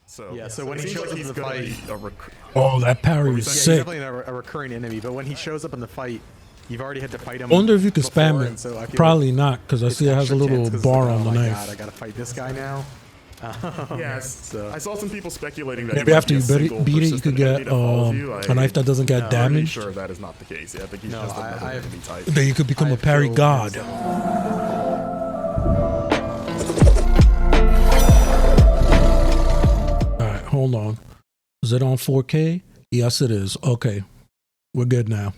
So yeah, so when he shows up in the fight, Oh, that parry is he's sick. definitely a recurring enemy. But when he shows up in the fight, you've already had to fight him. I wonder if you could before, spam and it. so I feel Probably not, because I see it has a extra little tense 'cause bar it's like, on the oh my knife. God, I gotta fight this guy now. Yes, so. I saw some people speculating that Maybe after you beat it, you could get a knife that doesn't get damaged. Sure, that is not the case. Yeah, I think he's No, just another enemy type. Then you could become a parry god. Alright, hold on. Is it on 4K? Yes, it is. Okay. We're good now.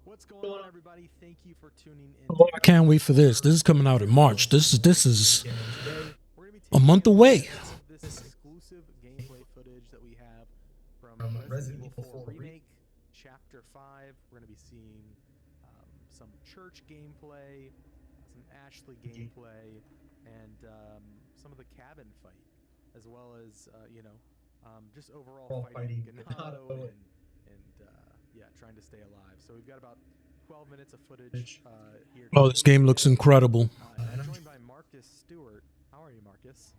What's going on, everybody? Thank you for tuning in. Oh, I can't wait for this. This is coming out in March. This is a month away. This exclusive gameplay footage that we have from Resident Evil 4 Remake, Chapter 5. We're going to be seeing some church gameplay, some Ashley gameplay, and some of the cabin fight, as well as, just overall fighting Ganado and yeah, trying to stay alive. So we've got about 12 minutes of footage here. Oh, this game looks incredible. I'm joined by Marcus Stewart. How are you, Marcus?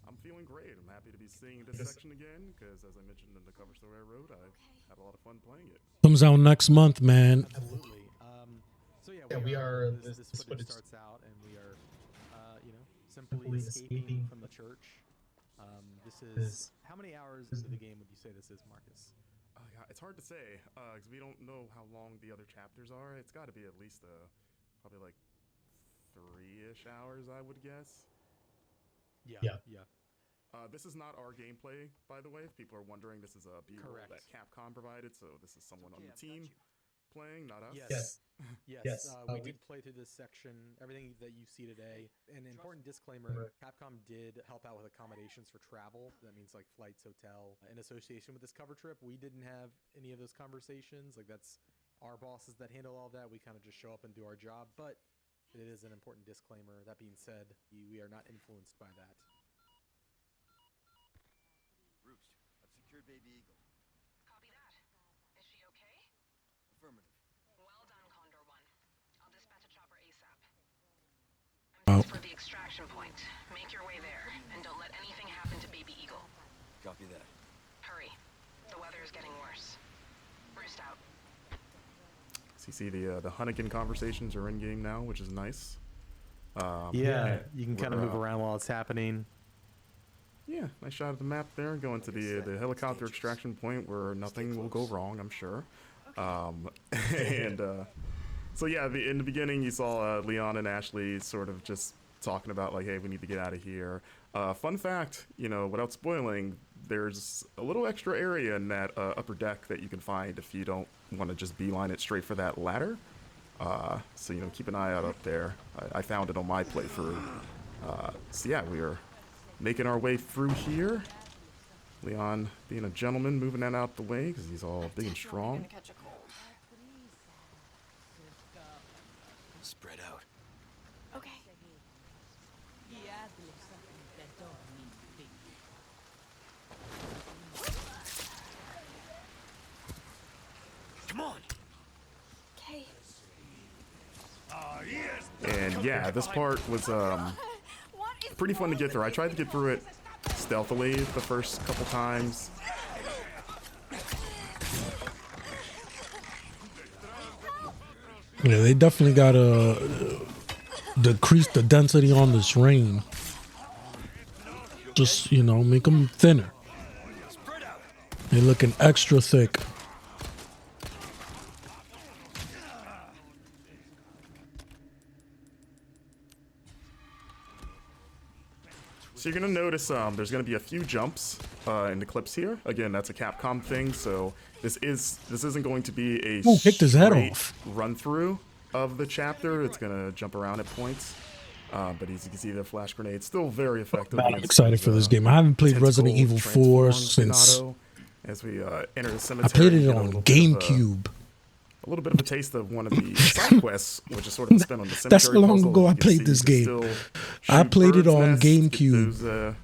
I'm feeling great. I'm happy to be seeing this section again because, as I mentioned in the cover story I wrote, I had a lot of fun playing it. Comes out next month, man. Absolutely. So yeah, we are. This footage starts out, and we are, simply escaping from the church. This is how many hours into the game would you say this is, Marcus? It's hard to say because we don't know how long the other chapters are. It's got to be at least probably like 3-ish hours, I would guess. Yeah. This is not our gameplay, by the way. If people are wondering, this is a B-roll that Capcom provided, so this is someone on the team playing, not us. Yes. We did play through this section, everything that you see today. An important disclaimer, Capcom did help out with accommodations for travel. That means like flights, hotel. In association with this cover trip, we didn't have any of those conversations. Like that's our bosses that handle all that. We kind of just show up and do our job, but it is an important disclaimer. That being said, we are not influenced by that. Roost, I've secured Baby Eagle. Copy that. Is she okay? Affirmative. Well done, Condor 1. I'll dispatch a chopper ASAP. I'm for the extraction point. Make your way there, and don't let anything happen to Baby Eagle. Copy that. Hurry. The weather is getting worse. Roost out. So you see the Hunnigan conversations are in game now, which is nice. Yeah, you can kind of move around while it's happening. Yeah, nice shot of the map there. Going to the helicopter extraction point where nothing will go wrong, I'm sure. So yeah, in the beginning you saw Leon and Ashley sort of just talking about like, hey, we need to get out of here. Fun fact, without spoiling, there's a little extra area in that upper deck that you can find if you don't want to just beeline it straight for that ladder. So keep an eye out up there. I found it on my playthrough. So yeah, we are making our way through here. Leon being a gentleman, moving that out the way because he's all big and strong. Spread out. Okay. Come on. Okay. And yeah, this part was pretty fun to get through. I tried to get through it stealthily the first couple times. Yeah, they definitely gotta decrease the density on this rain. Just, make them thinner. They're looking extra thick. So you're gonna notice there's gonna be a few jumps in the clips here. Again, that's a Capcom thing, so this isn't going to be a kicked his head straight off. run through of the chapter. It's gonna jump around at points. But as you can see, the flash grenade still very effective. I'm excited for this game. I haven't played Resident Evil 4 since as we enter the cemetery. I played it on GameCube. A little bit of a taste of one of the side quests, which is sort of a spin on the cemetery. That's how long puzzle. ago I You can played see this you can game. still I shoot played it birds' on nests, get GameCube. those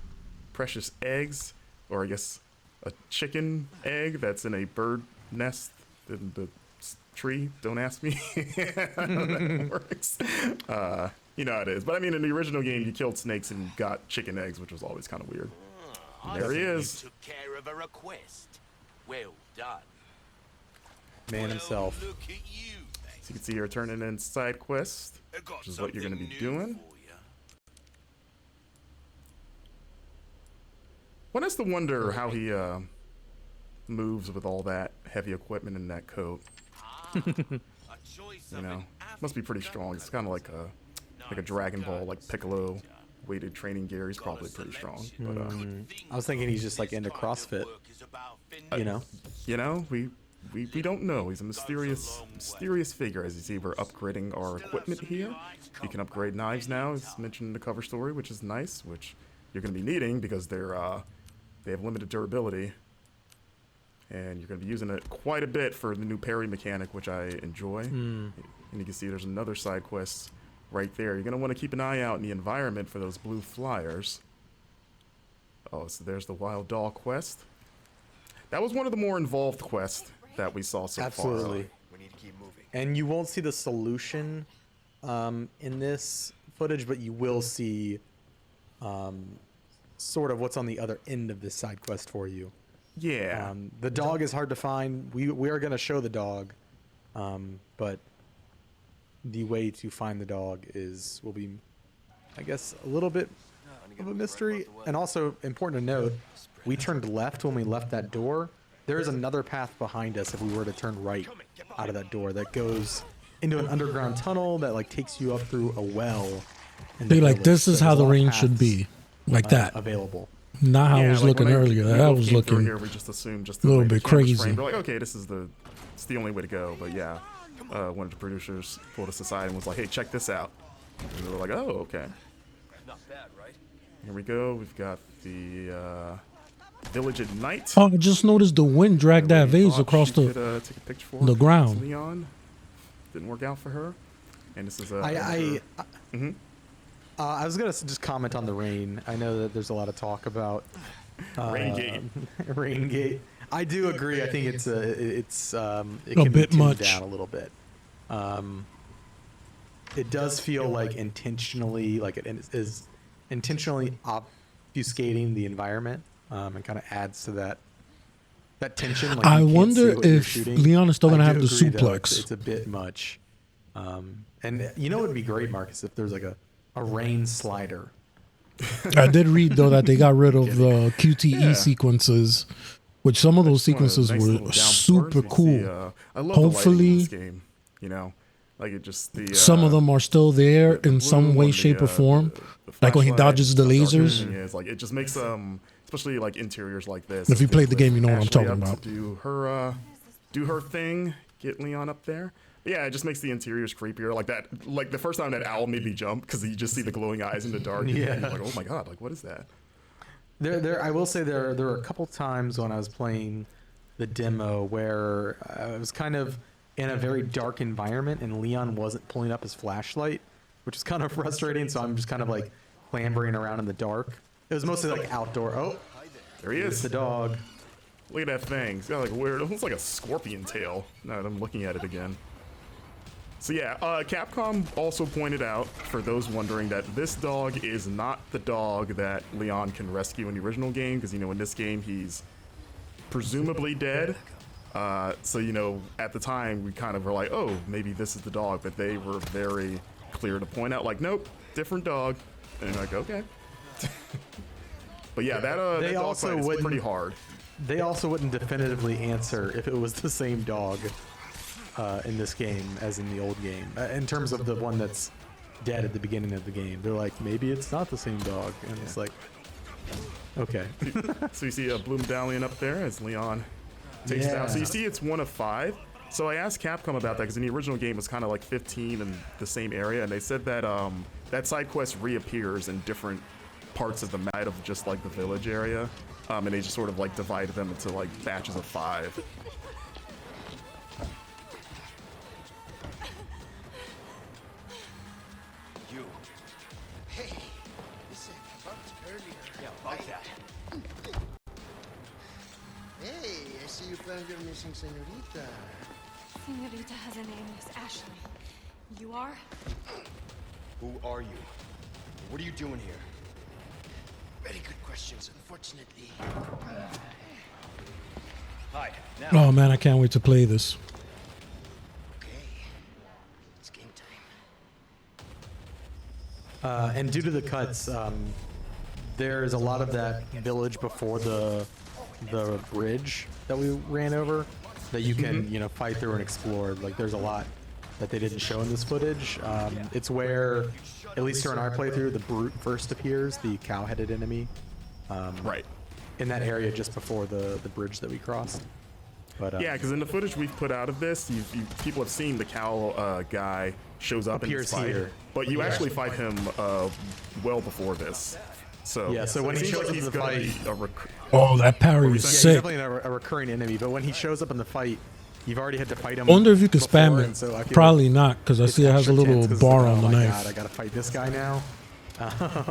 precious eggs, or I guess a chicken egg that's in a bird nest in the tree. Don't ask me how that works. You know how it is. But I mean, in the original game, you killed snakes and got chicken eggs, which was always kind of weird. There he is. You took care of a request. Well done. Man himself. Well, look at you, So you can see here turning in side quest, which is what you're going to be doing. One has to wonder how he moves with all that heavy equipment in that coat. You know, must be pretty strong. It's kind of like a Dragon Ball, like Piccolo weighted training gear. He's probably pretty strong. But I was thinking he's just like into CrossFit. You know? you know, we don't know. He's a mysterious figure. As you see, we're upgrading our equipment here. You can upgrade knives now, as mentioned in the cover story, which is nice, which you're going to be needing because they have limited durability. And you're going to be using it quite a bit for the new parry mechanic, which I enjoy. And you can see there's another side quest right there. You're going to want to keep an eye out in the environment for those blue flyers. Oh, so there's the Wild Doll quest. That was one of the more involved quests that we saw so far. Absolutely. We need to keep moving. And you won't see the solution in this footage, but you will see sort of what's on the other end of this side quest for you. Yeah. The dog is hard to find. We are going to show the dog, but the way to find the dog will be, I guess, a little bit of a mystery. And also important to note, we turned left when we left that door. There is another path behind us if we were to turn right out of that door that goes into an underground tunnel that like takes you up through a well. in the Be like, village. this So is how there's the a lot of range should paths, be. Like that. available. Not how it was like looking when earlier. we That both was came through looking here, we just assumed just a little the way the bit camera's crazy. framed. We're like, okay, it's the only way to go. But yeah, one of the producers pulled us aside and was like, hey, check this out. And we were like, oh, okay. Not bad, right? Here we go. We've got the village at night. Oh, I just noticed the wind dragged that Lady vase thought across she the. could, take a picture for the ground. Leon. Didn't work out for her. And this is I was gonna just comment on the rain. I know that there's a lot of talk about Raingate. Raingate. I do agree. I think it A can be bit tuned much. down a little bit. It does feel like intentionally, like it is intentionally obfuscating the environment, and kind of adds to that tension. Like I you can't see wonder what you're if shooting. Leon is still gonna I have do the agree, though, suplex. it's a bit much. And you know what would be great, Marcus, if there's like a rain slider. I did read though that they got rid of the QTE Yeah. sequences, which some of those Just one of sequences nice were little downpours. super You see, cool. I love the lighting in Hopefully, this game. You know, like it just the some of them are still there the in blue some way, on shape, the, or form. the Like when he flashlight, dodges the how dark lasers. everything is. Like it just makes especially like interiors like this. If you played the with game, you know what I'm Ashley talking up to about. do her thing, get Leon up there. Yeah, it just makes the interiors creepier. Like that, like the first time that owl made me jump because you just see the glowing eyes in the dark. And Yeah. you're like, oh my god, like what is that? I will say there were a couple times when I was playing the demo where I was kind of in a very dark environment and Leon wasn't pulling up his flashlight, which is kind of frustrating. So I'm just kind of like clambering around in the dark. It was mostly like outdoor. Oh, There he it's is. the dog. Look at that thing. It's got like a weird, it looks like a scorpion tail. Now that I'm looking at it again. So yeah, Capcom also pointed out, for those wondering, that this dog is not the dog that Leon can rescue in the original game, because, you know, in this game, he's presumably dead. So, you know, at the time, we kind of were like, oh, maybe this is the dog, but they were very clear to point out, like, nope, different dog. And you're like, okay. But yeah, that They dog also fight is wouldn't- pretty hard. They also wouldn't definitively answer if it was the same dog in this game as in the old game. In terms of the one that's dead at the beginning of the game, they're like, maybe it's not the same dog, and it's like, okay. So you see a blue medallion up there as Leon takes it out. So you Yeah. see it's 1 of 5. So I asked Capcom about that because in the original game it was kind of like 15 in the same area, and they said that that side quest reappears in different parts of the map of just like the village area, and they just sort of like divided them into like batches of 5. You. Hey, listen, I talked earlier. Yeah, about that. Hey, I see you found your missing senorita. Senorita has a name, Miss Ashley. You are? Who are you? What are you doing here? Very good questions, unfortunately. Hide, now. Oh man, I can't wait to play this. Okay. It's game time. And due to the cuts, there's a lot of that village before the bridge that we ran over that you can fight through and explore. Like there's a lot that they didn't show in this footage. It's where, at least during our playthrough, the brute first appears, the cow-headed enemy. Right. In that area just before the bridge that we crossed. But Yeah, because in the footage we've put out of this, people have seen the cow guy shows up in this Appears fight, here. but you actually fight him well before this. So Yeah, so when it he seems shows like up in he's the gonna fight- be a Oh, that parry was yeah, he's sick. definitely a recurring enemy, but when he shows up in the fight, you've already had to fight him. I wonder if you could before, spam and so I it. feel Probably like not, because I it's see it has a extra little tense 'cause bar it's like, on the oh my knife. God, I gotta fight this guy now.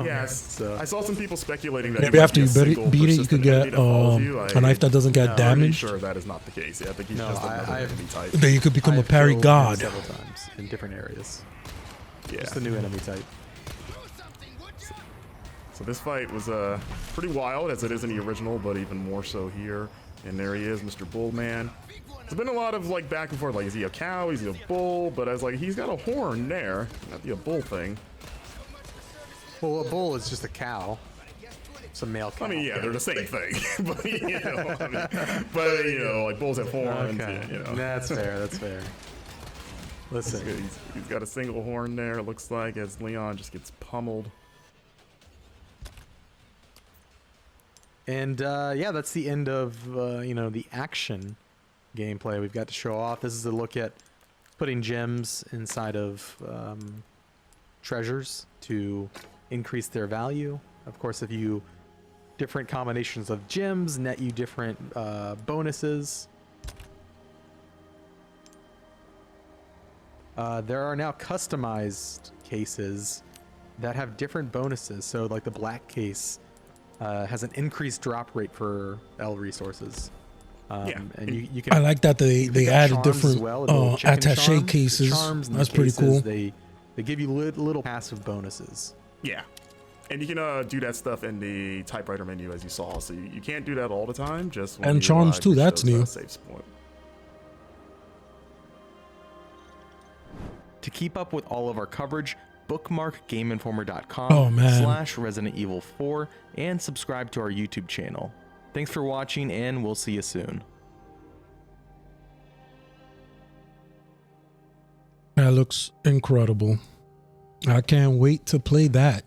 Yes, So- I saw some people speculating that Maybe it might after be you a beat single it, you persistent could enemy get that follows you. a knife that doesn't get I'm pretty damaged. sure that is not the case. Yeah, I think he's No, just another I've- enemy type. Then you could become a I've parry killed him god. several times in different areas. Yeah. Just a new enemy type. So this fight was pretty wild, as it is in the original, but even more so here. And there he is, Mr. Bullman. There's been a lot of like back and forth, like is he a cow, is he a bull? But I was like, he's got a horn there, not the a bull thing. Well, a bull is just a cow. It's a male cow. I mean, yeah, they're the same thing, but like bulls have horns. Okay. Yeah, That's fair. That's fair. Listen. He's got a single horn there. It looks like as Leon just gets pummeled. And yeah, that's the end of the action gameplay we've got to show off. This is a look at putting gems inside of treasures to increase their value. Of course, if you different combinations of gems net you different bonuses. There are now customized cases that have different bonuses. So like the black case has an increased drop rate for L resources. Yeah. And you can. I like that they pick up added charms as different well, the little chicken attaché charm. The cases. charms and the That's pretty cases, cool. They give you little passive bonuses. Yeah. And you can do that stuff in the typewriter menu, as you saw. So you can't do that all the time. Just when And you, charms too, reach that's those, new. Save point. To keep up with all of our coverage, bookmark Oh, man. GameInformer.com/Resident Evil 4 and subscribe to our YouTube channel. Thanks for watching, and we'll see you soon. That looks incredible. I can't wait to play that.